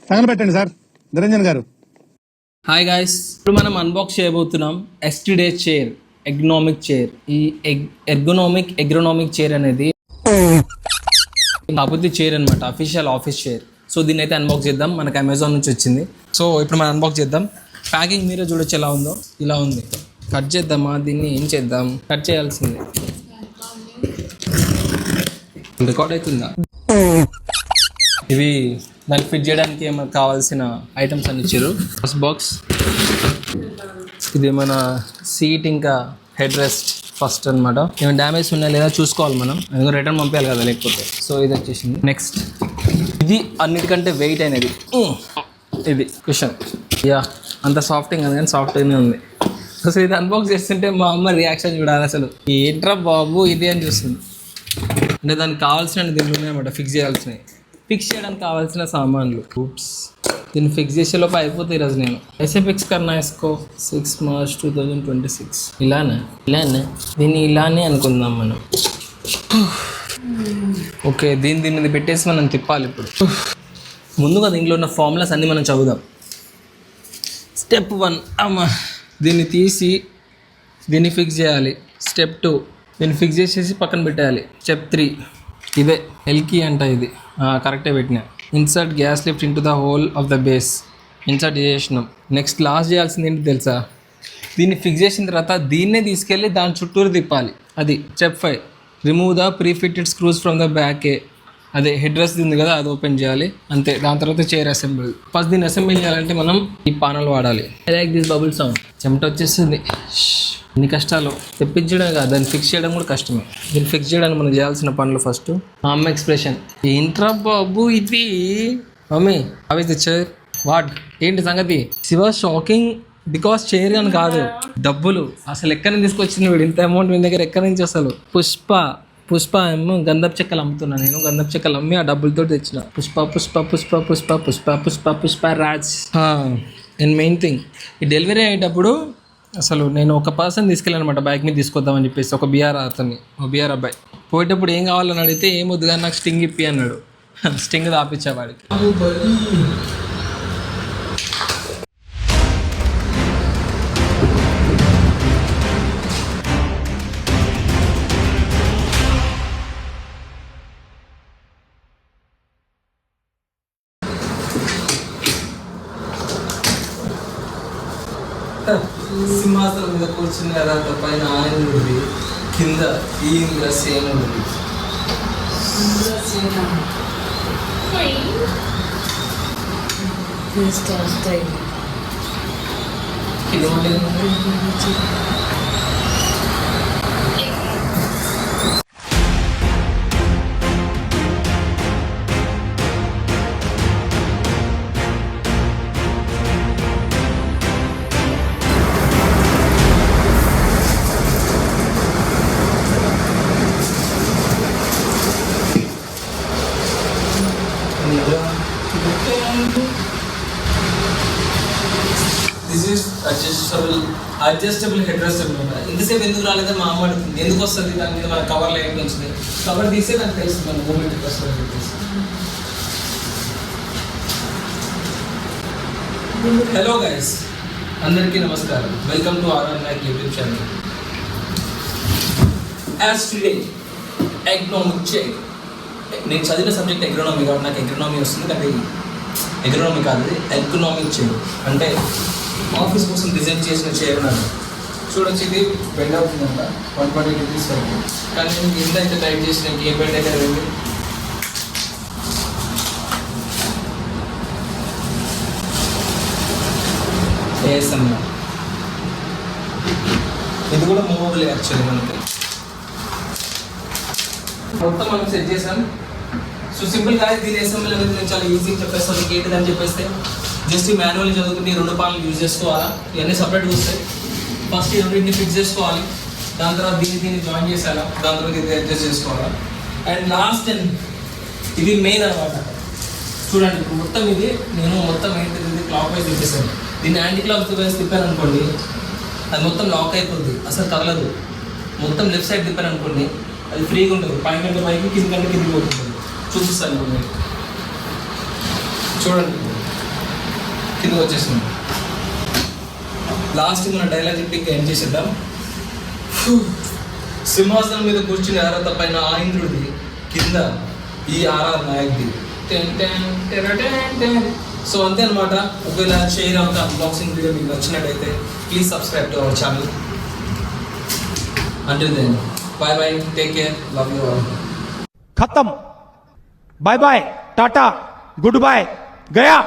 తగలబెట్టండి sir Niranjan గారు. Hi guys, ఇప్పుడు మనం అన్బాక్స్ చేయబోతున్నాం ఎస్టీడే చైర్, ఎగ్నోమిక్ చైర్. ఈ ఎగ్రోనామిక్ చైర్ అనేది కాకపోతే చైర్ అనమాట, అఫీషియల్ ఆఫీస్ చైర్. సో దీన్ని అయితే అన్బాక్స్ చేద్దాం. మనకు అమెజాన్ నుంచి వచ్చింది. సో ఇప్పుడు మనం అన్బాక్స్ చేద్దాం. ప్యాకింగ్ మీరే చూడొచ్చు ఎలా ఉందో. ఇలా ఉంది. కట్ చేద్దామా దీన్ని? ఏం చేద్దాం, కట్ చేయాల్సిందే. రికార్డ్ అవుతుందా? ఇవి దాన్ని ఫిట్ చేయడానికి మనకు కావాల్సిన ఐటమ్స్ అన్ని ఇచ్చారు. ఫస్ట్ బాక్స్ ఇది మన సీట్ ఇంకా హెడ్ రెస్ట్ ఫస్ట్ అనమాట. ఏమైనా డ్యామేజ్ ఉన్నా లేదా చూసుకోవాలి మనం, ఎందుకంటే రిటర్న్ పంపించాలి కదా లేకపోతే. సో ఇది వచ్చేసింది. నెక్స్ట్ ఇది అన్నిటికంటే వెయిట్ అయినది, ఇది క్వశ్చన్. యా అంత సాఫ్ట్ కాదు కానీ సాఫ్ట్గానే ఉంది. సో ఇది అన్బాక్స్ చేస్తుంటే మా అమ్మ రియాక్షన్ చూడాలి. అసలు ఏంట్రా బాబు ఇది అని చూస్తుంది. అంటే దానికి కావాల్సిన దీంట్లో ఉన్నాయన్నమాట, ఫిక్స్ చేయాల్సినవి. ఫిక్స్ చేయడానికి కావాల్సిన సామాన్లు. ఊప్స్, దీన్ని ఫిక్స్ చేసేలోపు అయిపోతాయి ఈరోజు. నేను ऐसे ఫిక్స్ करना इसको 6 మార్చ్ 2026. ఇలానే దీన్ని ఇలానే అనుకుందాం మనం. ఓకే, దీని మీద పెట్టేసి మనం తిప్పాలి. ఇప్పుడు ముందుగా దీంట్లో ఉన్న ఫార్ములాస్ అన్నీ మనం చదువుదాం. స్టెప్ 1, అమ్మా దీన్ని తీసి దీన్ని ఫిక్స్ చేయాలి. స్టెప్ 2, దీన్ని ఫిక్స్ చేసేసి పక్కన పెట్టేయాలి. స్టెప్ 3, ఇదే ఎల్కీ అంట, ఇది కరెక్టే పెట్టినా. Insert gas lift in to the whole of the base. Insert చేసినాం. నెక్స్ట్ లాస్ట్ చేయాల్సింది ఏంటి తెలుసా? దీన్ని ఫిక్స్ చేసిన తర్వాత దీన్నే తీసుకెళ్ళి దాని చుట్టూరు తిప్పాలి. అది step 5, remove the pre fitted screws from the back. అదే హెడ్ రెస్ట్ ఉంది కదా, అది ఓపెన్ చేయాలి అంతే. దాని తర్వాత చైర్ అసెంబుల్. ఫస్ట్ దీన్ని అసెంబుల్ చేయాలంటే మనం ఈ పానల్ వాడాలి. I like this bubble sound. చెమట వచ్చేస్తుంది. ఎన్ని కష్టాలు తెప్పించడం కాదు, దాన్ని ఫిక్స్ చేయడం కూడా కష్టమే. దీన్ని ఫిక్స్ చేయడానికి మనం చేయాల్సిన పనులు ఫస్ట్. మా అమ్మ ఎక్స్ప్రెషన్, ఏంట్రా బాబు ఇది? మమ్మీ అవి చైర్ వాట్ ఏంటి సంగతి? శివ షాకింగ్ బికాస్ చైర్ అని కాదు, డబ్బులు అసలు ఎక్కడి నుంచి తీసుకొచ్చింది వీడు? ఇంత అమౌంట్ మీ దగ్గర ఎక్కడి నుంచి అసలు? పుష్ప ఏమో గంధపు చెక్కలు అమ్ముతున్నా నేను. గంధపు చెక్కలు అమ్మి ఆ డబ్బులతో తెచ్చిన. Pushpa Raj. And main thing, ఈ డెలివరీ అయ్యేటప్పుడు అసలు నేను ఒక పర్సన్ తీసుకెళ్ళానమాట, బైక్ మీద తీసుకొద్దామని చెప్పేసి. ఒక బీఆర్ అబ్బాయి పోయేటప్పుడు ఏం కావాలని అడిగితే ఏం వద్దు కానీ నాకు స్టింగ్ ఇప్పి అన్నాడు. స్టింగ్ దాపించేవాడికి. సింహాసనం మీద కూర్చుని కదా, పైన ఆయన ఉంది, కింద ఈ సేమ్ ఉంది. This is adjustable head rest అనమాట. ఇంతసేపు ఎందుకు రాలేదని మా అమ్మ అడుగుతుంది. ఎందుకు వస్తుంది దాని మీద? మన కవర్లో ఏంటి వచ్చింది, కవర్ తీసే నాకు తెలుసు మన మూమెంట్ వస్తుంది చెప్పేసి. హలో గైస్, అందరికీ నమస్కారం. Welcome to RR Nayak YouTube channel. As today ergonomic chair. నేను చదివిన సబ్జెక్ట్ ఎగ్రోనామీ కాబట్టి నాకు ఎగ్రోనామీ వస్తుంది. కానీ ఎగ్రోనామీ కాదు, ఎగ్నోమిక్ చైర్ అంటే ఆఫీస్ కోసం డిజైన్ చేసిన చైర్ నాకు. చూడొచ్చు, ఇది బెండ్ అవుతుందంట 120 degrees వరకు. కానీ నేను ఎంత అయితే టైప్ చేసిన ఏ బెండ్ అయితే అదండి. వేస్తాను. ఇది కూడా మూవబుల్ యాక్చువల్లీ మనకి. మొత్తం మనం సెట్ చేసాం. సో సింపుల్ గా దీని అసెంబ్లీ అనేది నేను చాలా ఈజీగా చెప్పేస్తాను. మీకు ఏంటిదని చెప్పేస్తే జస్ట్ ఈ మాన్యువల్ చదువుకుని 2 పాలు యూజ్ చేసుకోవాలా. ఇవన్నీ సపరేట్గా వస్తాయి. ఫస్ట్ ఈ రెండింటిని ఫిక్స్ చేసుకోవాలి. దాని తర్వాత దీన్ని జాయిన్ చేసేయాలా. దాని తర్వాత ఇది అడ్జస్ట్ చేసుకోవాలా. అండ్ లాస్ట్ ఇది మెయిన్ అనమాట. చూడండి, ఇప్పుడు మొత్తం ఇది నేను మొత్తం ఏంటి క్లాక్ వైజ్ తిప్పేసాను. దీన్ని యాంటీ క్లాక్ వైజ్ తిప్పాను అనుకోండి, అది మొత్తం లాక్ అయిపోద్ది, అసలు కదలదు. మొత్తం లెఫ్ట్ సైడ్ తిప్పాను అనుకోండి, అది ఫ్రీగా ఉంటుంది. పైకి పైకి కింద కిందికి పోతుంది. చూపిస్తాను ఇప్పుడు మీరు చూడండి. ఇది వచ్చేసింది. లాస్ట్ మన డైలాగ్ చెప్పి ఇంకా ఏం చేసేద్దాం. సింహాసనం మీద కూర్చుని అర్హత పైన ఆ ఇంద్రుడిది, కింద ఈ ఆర్ఆర్ నాయక్ది. సో అంతే అనమాట. ఒకవేళ షేర్ అవుతా అన్బాక్సింగ్ వీడియో మీకు నచ్చినట్టయితే please subscribe to our channel. Until then, bye bye, take care, love you all. खत्म, bye bye, tata, goodbye, गया.